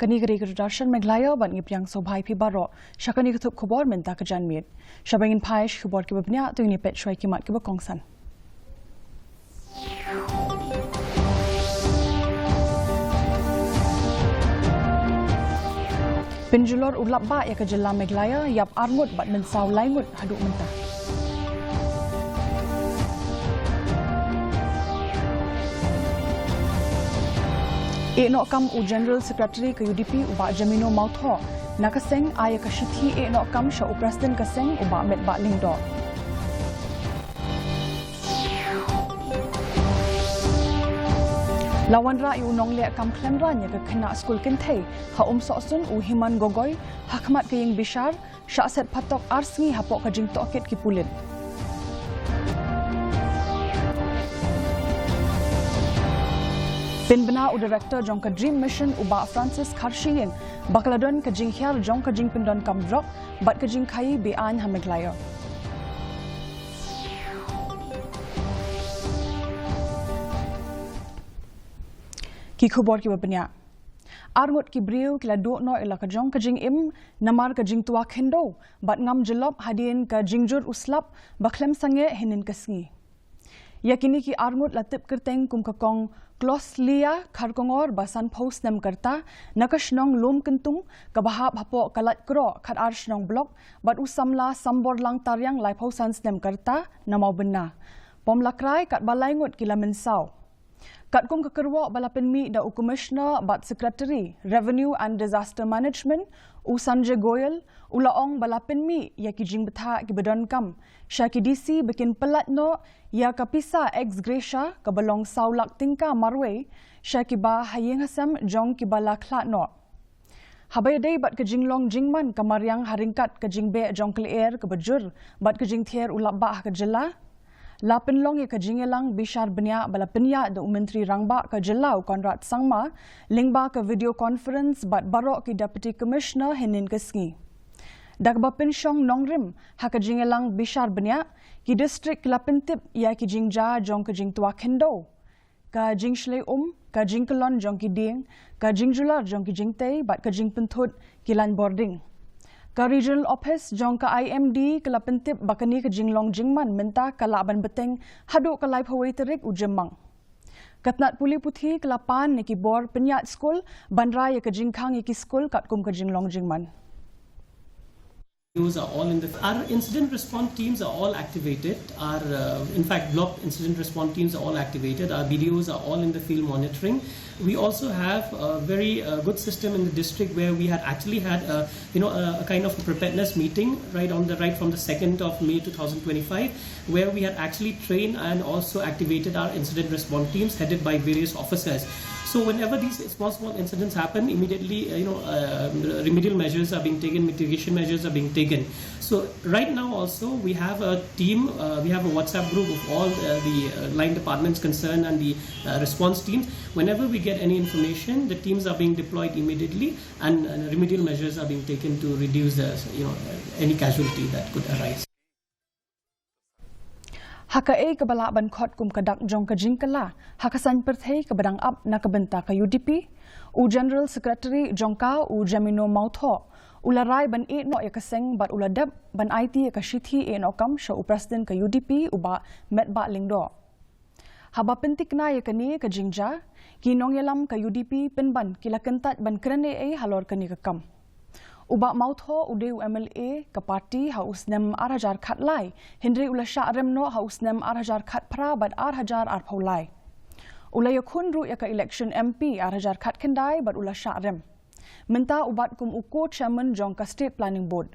Syakani kari kerudasan MEGHALAYA ban ngipriang sobhai pi baro. Syakani ketup khobor menta kejan mit. Syabangin paish khobor kiba benya tu ini pet syai kimat kiba kongsan. Penjulur ulap ba ya kejela MEGHALAYA yap armut bat mensau laingut haduk mentah. Nok kam u General Secretary ke UDP ubak Jamino Mautho nakaseng aya ke shithi nok kam sha u President kaseng ubak met bak lingdo. Lawan ra yu nong lek kam klemran ya ke kena skul kentei ha soksun u Himan Gogoi hakmat ke yang bishar sha set patok arsngi hapok ke jing toket ki pulit. Penbena u Director jong ke Dream Mission ubak Francis KHASI bakaladon ke jing hiar jong ke jing pendon kam drop bat ke jing kai bean ha MEGHALAYA. Ki khobor ki babnya. Armut ki briu kila do no ila ke jong ke jing im namar ke jing tua khendo bat ngam jelop hadin ke jingjur uslap baklem sange hinin kesngi. Yakini ki armut latip kerteng kum kakong Klos lia kharkongor basan post nem karta nakashnong lom kentung kabahap hapo kalat kro khat arshnong blok bat usamla sambor lang taryang lai posans nem karta namau bena pom lakrai kat balaingut kila mensau kat kum kekerwa balapen mi da commissioner bat secretary revenue and disaster management u Sanjay Goyal ulaong balapen mi ya ki jing betha ki bedon kam Syaki DC bikin pelat no ya kapisa ex gracia ke belong saulak tingka marwe syaki ba hayeng hasam jong ki bala khla no habai dei bat ke jinglong jingman kamariang haringkat ke jingbe jong clear ke bejur bat ke jing thier ulap ba ke jela la penlong ya ke jingelang bishar benya bala penya de menteri rangba ke jelau Konrad Sangma lingba ke video conference bat barok ki deputy commissioner henin kesngi Dagba pensyong nongrim haka jingelang bishar benya ki distrik lapentip ya ki jingja jong ke jing tua kendo ka jing shlei ka jing kelon jong ki ding ka jing jular jong ki jing tei bat ka jing penthut ki lan boarding ka regional office jong ka IMD ke lapentip bakani ke jinglong jingman menta ka laban beteng hadu ka lai phawai terik u jemang katnat puli puthi ke lapan ni ki bor penyat skul bandra ya ke jingkhang ki skul kat kum ke jinglong jingman. Are all in our incident response teams are all activated. Our in fact block incident response teams are all activated. Our BDOs are all in the field monitoring. We also have a very good system in the district where we had actually had a kind of a preparedness meeting right from the 2nd of May 2025 where we had actually trained and also activated our incident response teams headed by various officers. So whenever these small incidents happen, immediately remedial measures are being taken, mitigation measures are being taken. So right now also we have a team, we have a WhatsApp group of all the line departments concerned and the response teams. Whenever we get any information, the teams are being deployed immediately and remedial measures are being taken to reduce any casualty that could arise. Haka kebala ban khot kum kadak jong ka jingkala hakasan perthei kebadang up na kebenta ka UDP u General Secretary jongka u Jamino Mautho ularai ban no ya kaseng bat uladap ban IT ya kashithi no kam sha u President ka UDP uba met ba lingdo haba pentik na ya kani ka jingja kinong yalam ka UDP penban kila kentat ban krane halor kani ka kam Ubak Mautho udeu MLA ke parti haus nem arhajar khat lai Henry ula sya remno haus nem arhajar khat pra bat arhajar arpaulai ulaya khunru ya ka election MP arhajar khat kendai bat ula sya rem menta ubat kum uko chairman jong ka state planning board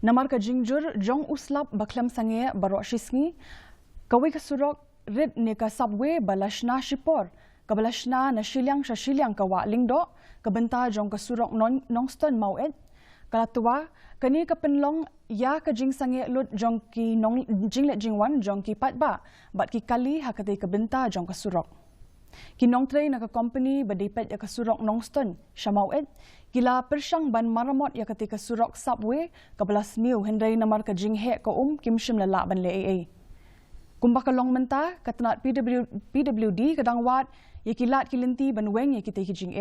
namar ka jingjur jong uslap baklem sange barok shisngi kawi ka surok rid ne ka subway balashna shipor kabalashna na shiliang kawa lingdo kabenta jong ka surok nongston mauet kalatua kani ka penlong ya ka jing sange lut jong ki nong jinglet jingwan jong ki patba bat ki kali hakate kabenta jong ka surok ki nong train na ka company badipet ya ka surok nongston shamauet kila persyang ban maramot ya kate ka surok subway kabalas new hendai namar ka jing he ka kimshim lala ban le AA kumbakalong menta katanat PWD kadang wat kilat kilinti banweng kita kijing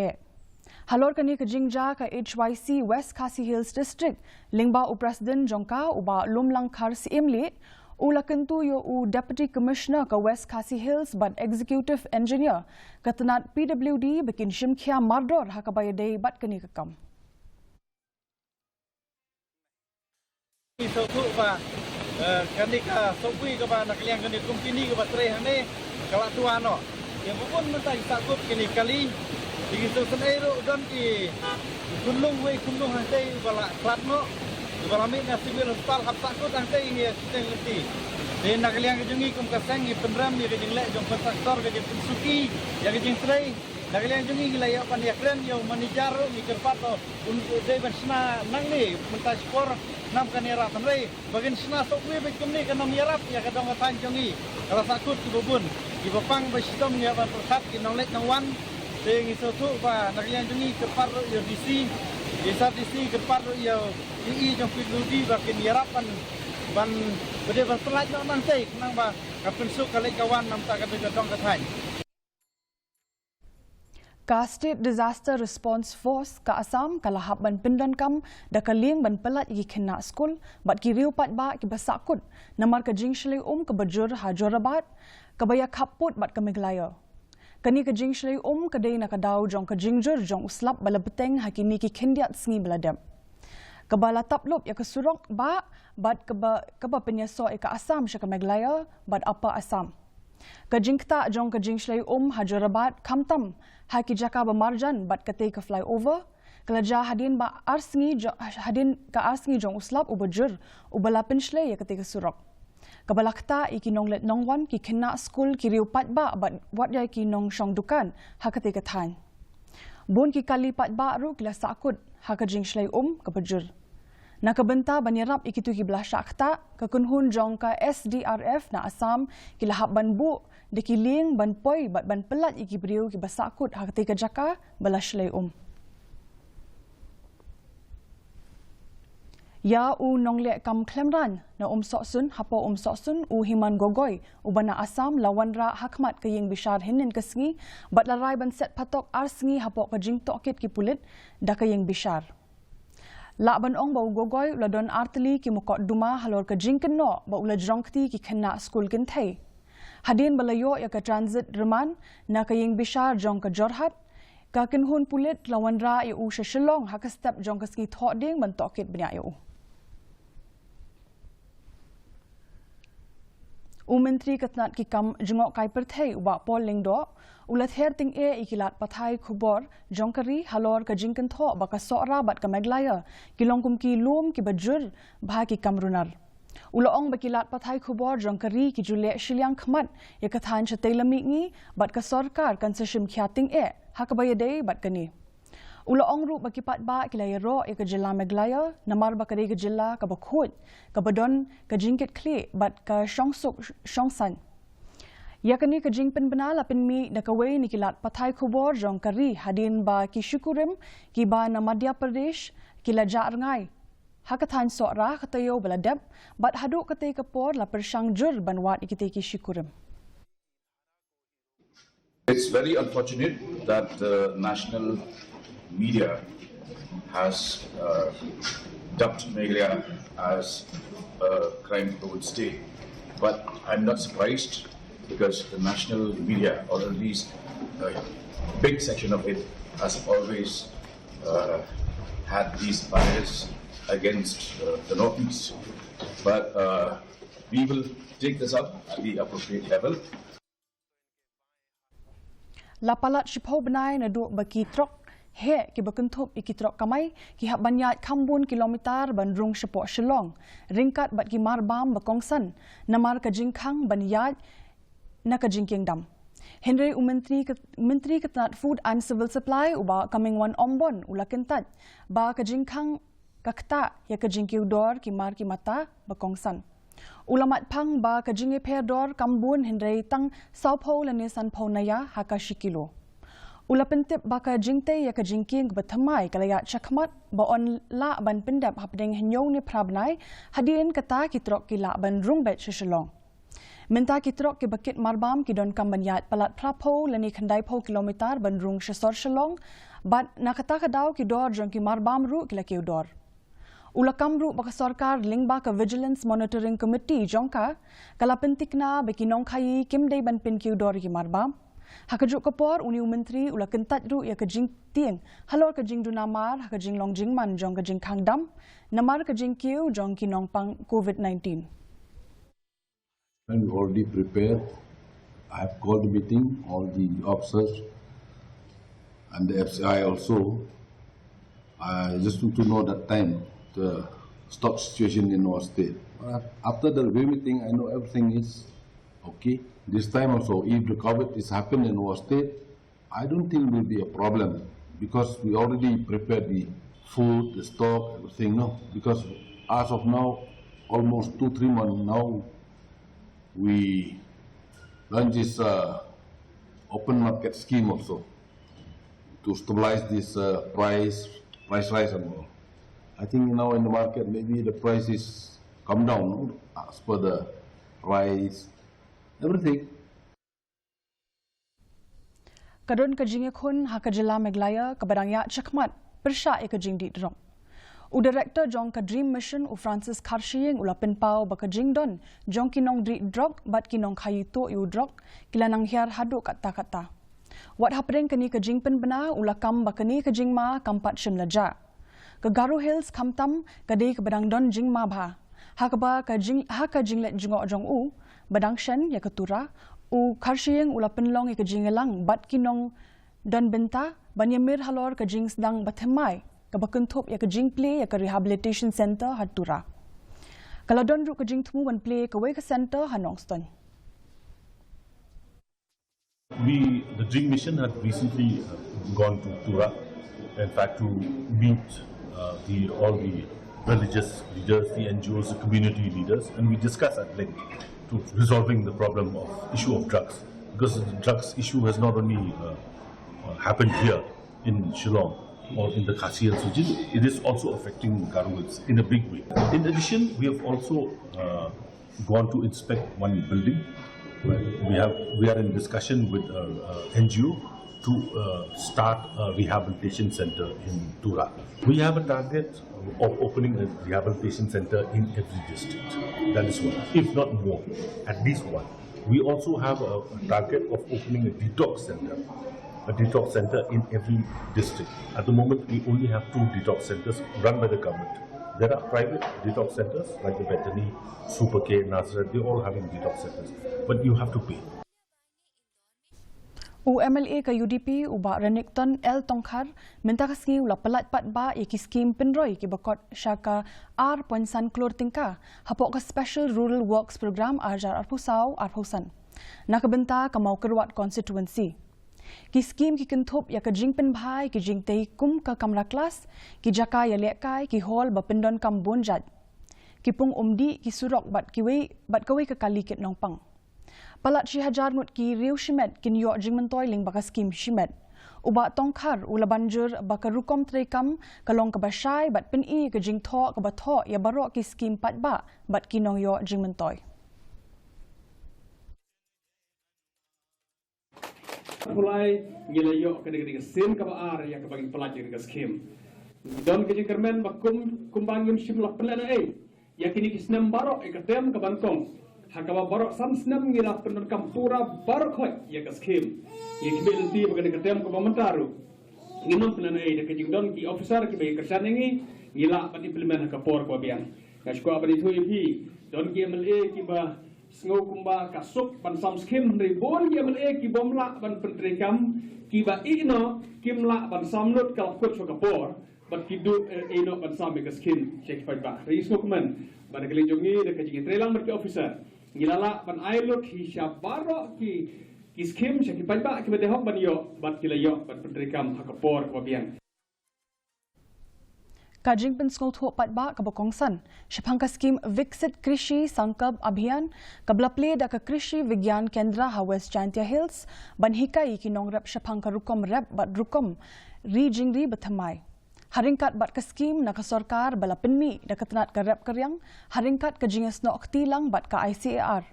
halor kani kajingja ka HYC West KHASI Hills District lingba u President jongka uba lumlang khar siemli ulakentu yo u Deputy Commissioner ka West KHASI Hills but Executive Engineer katanat PWD bikin shimkhia mardor hakabayade bat kani kakam so tu ba kani ka sopui ka ba nakliang kani company ka ba tre hane ka tuan no yang pun mentai sakut kini kali digitu senairo dan ki kunlung hantai bala klatno bala mi na civil hospital hap sakut hantai ni sistem ngerti dan nakliang jungi kum kasang ni penram ni kejing lek jong kontraktor kejing suki ya kejing trai nakliang jungi gilaya pan yakren yo manager ni kerpato untuk dai bersna nang ni mentai skor nam kanera tanrei bagian sna sokwe bekum ni kanam yarap ya kadang tan jungi kalau sakut ki bubun di bapang berstom ni ban persat ki nolek nang wan deng iso tu ba nakliang jungi kerpar yo DC desa DC kerpar yo ii jong pidudi bakin yarapan ban bede berpelat nang sei nang ba kapun su kalai kawan nam ta kata jodong kathai Ka State Disaster Response Force ka Assam kalahap ban pindan kam da kaling ban pelat gi kena skul bat ki riu pat ba ki basakut namar ka jingshlei ka bajur hajorabat ka baya khaput bat ka Meghalaya kani ka jingshlei ka dei na ka daw jong ka jingjur jong uslap bala beteng hakini ki khendiat sngi beladam ka bala taplop ya ka surok ba bat ka ba penyaso ka Assam sya ka Meghalaya bat apa Assam ka jingta jong ka jingshlei hajorabat khamtam haki jaka bamarjan bat kate ka flyover kalaja hadin ba arsngi jong uslap ubajur ubala pinshle ya kate ka surok kabalakta ikinong let nongwan ki kena school ki riu pat ba bat wat ya ki nong shong dukan hakate ka than bon ki kali pat ba ru kila sakut haka jingshlei ka bajur nakabenta banyarap ikitu ki belah syakta kekunhun jong ka SDRF na Assam ki lahap ban bu dekiling ban poi bat ban pelat iki briu ki basakut hakti ka jaka belah shlei ya u nongle kam klemran na soksun hapo soksun u himan gogoi u bana Assam lawan ra hakmat ka yeng bishar hinin kesngi bat larai ban set patok arsngi hapo ka jing tokit ki pulit da ka yeng bishar la ban ong bau gogoi ula don artli ki mukot duma halor ka jingken no ba ula jongkti ki kena skul kin thai hadin balayo ya ka transit reman na ka yeng bishar jong ka jorhat ka kinhun pulit lawan ra ya u shilong ha ka step jong ka ski tho ding ban tokit bnya yo Menteri Katnat ki kam jengok kai perthai uba pol lingdo ulat her ting ikilat pathai khubor jongkari halor ka jingken tho ba ka sora bat ka Meghalaya kilongkum ki lum ki bajur bha ki kamrunar uloong bakilat pathai khubor jongkari ki jule shiliang khmat ya ka than chatelami ngi bat ka sarkar concession khyating hakabayade bat kani uloong ru bakipat ba kilaya ro ya ka jilla Meghalaya namar ba kare ka jilla ka bakhut ka badon ka jingket kle bat ka shongsan ya kani ka jingpen bana lapin mi da ka wei nikilat pathai khubor jongkari hadin ba ki shukurim ki ba na Madhya Pradesh kila jar ngai hakathan sora katayo baladab bat hadu kate ka por la pershang jur banwat ikite ki shukurim. It's very unfortunate that the national media has dubbed Meghalaya as a crime-prone state. But I'm not surprised because the national media, or at least a big section of it, has always had these bias against the Northeast. But we will take this up at the appropriate level. Lapalat shipho benai na duk baki trok he ki bakentup ikitrok kamai ki hab banyat kambun kilometer bandrung shepo Shillong ringkat bat ki marbam bakongsan namar ka jingkhang banyat na ka jingking dam Henry Menteri Ketenat Food and Civil Supply uba coming one ombon ula kentat ba ka jingkhang kakta ya ka jingkiu dor ki mar ki mata bakongsan ulamat phang ba ka jinge pher dor kambun Henry tang saupo lane san phonaya hakashikilo Ula pentip baka jingte ya ka jingking bathamai kalaya chakmat ba on la ban pendap hapdeng henyong ni prabnai hadin kata kitrok kila ban rungbet shishalong. Minta kitrok ke bakit marbam ki don kam banyat palat prapo lani khandai po kilometer bandrung shesor shalong bat nakata kadau ki dor jong ki marbam ru kila ki udor. Ulakam ru baka sarkar lingba ka Vigilance Monitoring Committee jongka kala pentikna beki nong khai kim dei ban pin ki udor ki marbam. Hakajuk kapor Uniu Menteri ula kentat ru ya kajing tieng halor kajing dunamar hakajing long jing man jong kajing kangdam namar kajing kiu jong ki nong pang COVID-19. And we already prepared. I have called a meeting, all the officers and the FCI also. I just want to know that time the stock situation in our state. After the review meeting, I know everything is okay. This time also, if the COVID is happening in our state, I don't think will be a problem because we already prepared the food, the stock, everything. No, because as of now, almost 2-3 months now, we launched this open market scheme also to stabilize this price rise and all. I think now in the market maybe the price is come down, no? As per the rice, everything. Kadon kajing ekun hakajila Meghalaya kabadangya chakmat persya ekajing di drong. U Director jong ka Dream Mission u Francis KHASI ula penpau bakajing don jong kinong dri drog bat kinong khayi to yu drog kilanang hiar hadu kata-kata. What happening kani kajing penbena ula kam bakani kajing ma kampat shimlaja. Ke Garu Hills kamtam kadai ke badang don jing ma bha. Hakaba kajing let jingok jong u badang shen ya ketura u KHASI ula penlong ya kajing elang bat kinong don benta banyamir halor kajing sedang bathemai kabakentup ya kajing play ya ke rehabilitation center hatura. Kalau don ru kajing temu ban play ke wake center hanongston. The Dream Mission had recently gone to Tura, in fact, to meet all the religious leaders, the NGOs, the community leaders, and we discussed at length to resolving the problem of issue of drugs, because the drugs issue has not only happened here in Shillong or in the KHASI region, it is also affecting Garu Hills in a big way. In addition, we have also gone to inspect one building. We are in discussion with NGO to start a rehabilitation center in Tura. We have a target of opening a rehabilitation center in every district. That is one, if not more, at least one. We also have a target of opening a detox center in every district. At the moment, we only have 2 detox centers run by the government. There are private detox centers like the Bethany, Super K, Nazareth, they're all having detox centers, but you have to pay. UMLA ke UDP uba Renekton L Tongkhar minta kasngi ula pelat pat ba iki skim penroi ki bakot syaka R Ponsan Klor tingka hapok ke Special Rural Works Program ajar arpusau arpusan. Nak benta ke mau keruat constituency. Ki skim ki kentup ya ke jing penbhai ki jing tei kum ke kamra kelas ki jaka ya lekai ki hol ba pendon kam bonjat. Ki pung umdi ki surok bat kawai ke kali ket nongpang. Palat Shihajar ngut ki riu shimet kin yo jing mentoi ling baka skim shimet. Uba Tongkhar ula banjur baka rukom trekam kalong ke basai bat peni ke jing tho ke batho ya barok ki skim pat ba bat kinong yo jing mentoi. Mulai gila yo kadang-kadang sen ka baar ya ka bagi pelajar ke skim. Don ke jing kermen bakum kumbangim shimlah pelana ya kini kisnam barok ikatem ke bantong. Hakaba barok samsnam ngira pendon kampura barok hoy ya ka skim. Ya kibel ti bagan ikatem ke bamentaru. Nginom pelana de ke jing don ki officer ki bagi kersan ngi ngila pat implement ka por ko biang. Kashko abadi thu pi don ki MLA ki ba sngau kumba kasuk ban sam skim ribon ki MLA ki bomla ban pentrekam ki ba ino kimla ban samnut kal kot ka por bat ki du ino ban sam ka skim check fight ba ris dokumen ban kelinjongi de ke jing trelang ber ki officer ngilala ban ailot hisab baro ki skim check fight ba ki bede hok ban yo bat kilayo ban pentrekam hakapor ko biang. Kajing penskol thuak pat ba kabokongsan shapang ka skim Viksit Krishi Sankab Abhiyan kabla play da ka Krishi Vigyan Kendra ha West Chantia Hills ban hikai kinong rep shapang ka rukom rep bat rukom ri jingri bathamai. Haringkat bat ka skim na ka sarkar bala penmi da ka tenat ka rep karyang haringkat ka jingas no aktilang bat ka ICAR.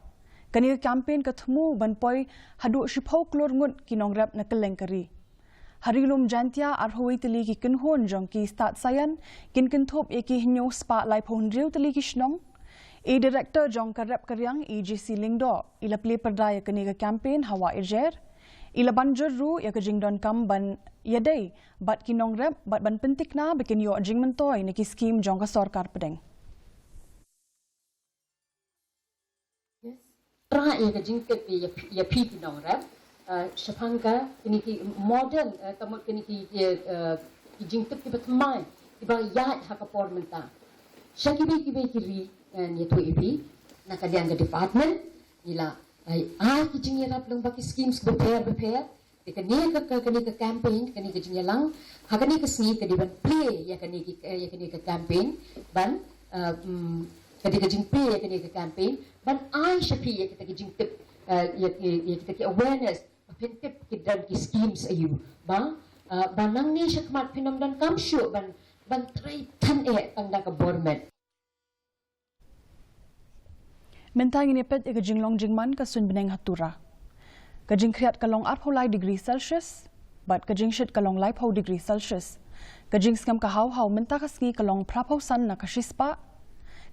Kani campaign ketemu ban poi haduk shipau klor ngut kinong rap na kelengkari. Harilum jantia arhoi teli ki kenhon jong ki start sayan kin kentop e ki hinyo spa lai phon riu teli ki shnong. E director jong ka rap karyang EGC Lingdo ila play perdaya kani ka campaign hawa ejer. Ila banjur ru ya ka jingdon kam ban yadai bat kinong rap bat ban pentik na bikin yo jing mentoy ni ki scheme jong ka sarkar pedeng. Tra ya ka jingket ya pi kinong rap Shapanga kini ki modern kamot kini ki jingtep ki batmai iba ya hakapor menta shakibe kibe kiri ni tu ipi nak kadian ke department ila ki jing ya lang baki schemes prepare kani ka campaign kani ka jing lang hakani ka sni ka diban play ya kani ka campaign ban kani ka jing play ya kani ka campaign ban shapi ya kita jingtep ya kita ki awareness pintip kidran ki schemes ayu ba banang ni syakmat pinamdan kamsyo ban tray tan tangda ka government Mentang ini pet ke jinglong jingman ka sun beneng hatura. Ka jing kriat kalong 8 degree Celsius bat ka jing shit kalong 5 degree Celsius. Ka jing skam ka haw menta ka sngi kalong prapau san na ka shispa.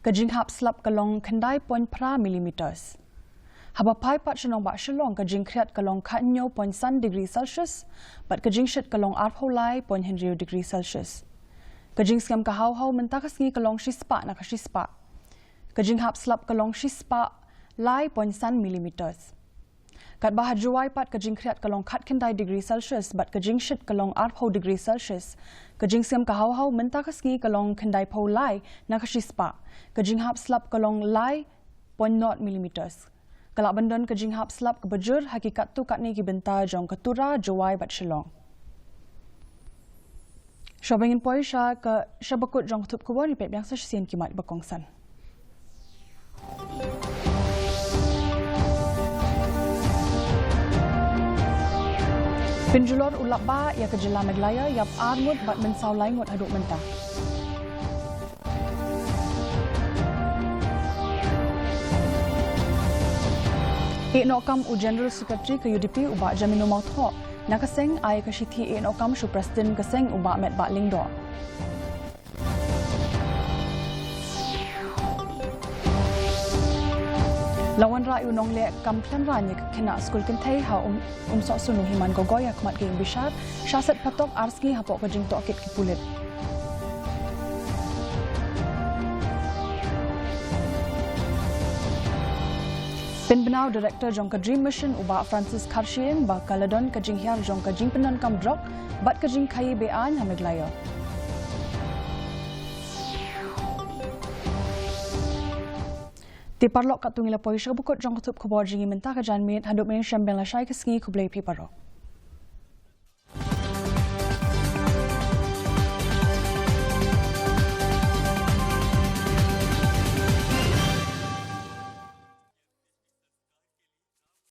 Ka jing hap slap kalong kendai point pra millimeters. Haba pai pat shenong ba shelong ka jing kriat kalong kanyo point san degree Celsius bat ka jing shit kalong 8 point henry degree Celsius. Ka jing skam ka haw menta ka sngi kalong shispa na ka shispa. Ka jing hap slap kalong shispa lai point san millimeters. Kat bah juwai pat ka jing kriat kalong kat kendai degree Celsius bat ka jing shit kalong 8 degree Celsius. Ka jing skam ka haw menta ka sngi kalong kendai po lai na ka shispa. Ka jing hap slap kalong lai point 0 millimeters. Kalak bandon ke jing hap slap ke bejur hakikat tu kat ni ki benta jong ketura juwai bat shelong. Syabangin poi sya ke syabakut jong tup kuwa ni pep yang sesien kimat bakongsan. Pinjulor ulap ba ya ke jela Meghalaya yap armut bat mensau laingut haduk mentah. Nokam u General Secretary ke UDP ubak Jamino Mautho nakaseng ai ke shithi nokam shu President keseng ubak met bak lingdo. Lawan rayu nong le kam plan ranya kena skul kentai ha sok sunu himan gogoy akmat ke bishar syasat patok arski hapok ke jing tokit ki pulit. Penbenau Director jong ka Dream Mission ubak Francis Karshieng ba Kaladon ka jing hiar jong ka jing penan kam drok bat ka jing kai bean ha Meghalaya. Ti parlok kat tungila poisha bukot jong kutup kubor jingi mentah ka janmit haduk men syambel la syai ka sngi kublai pi parok.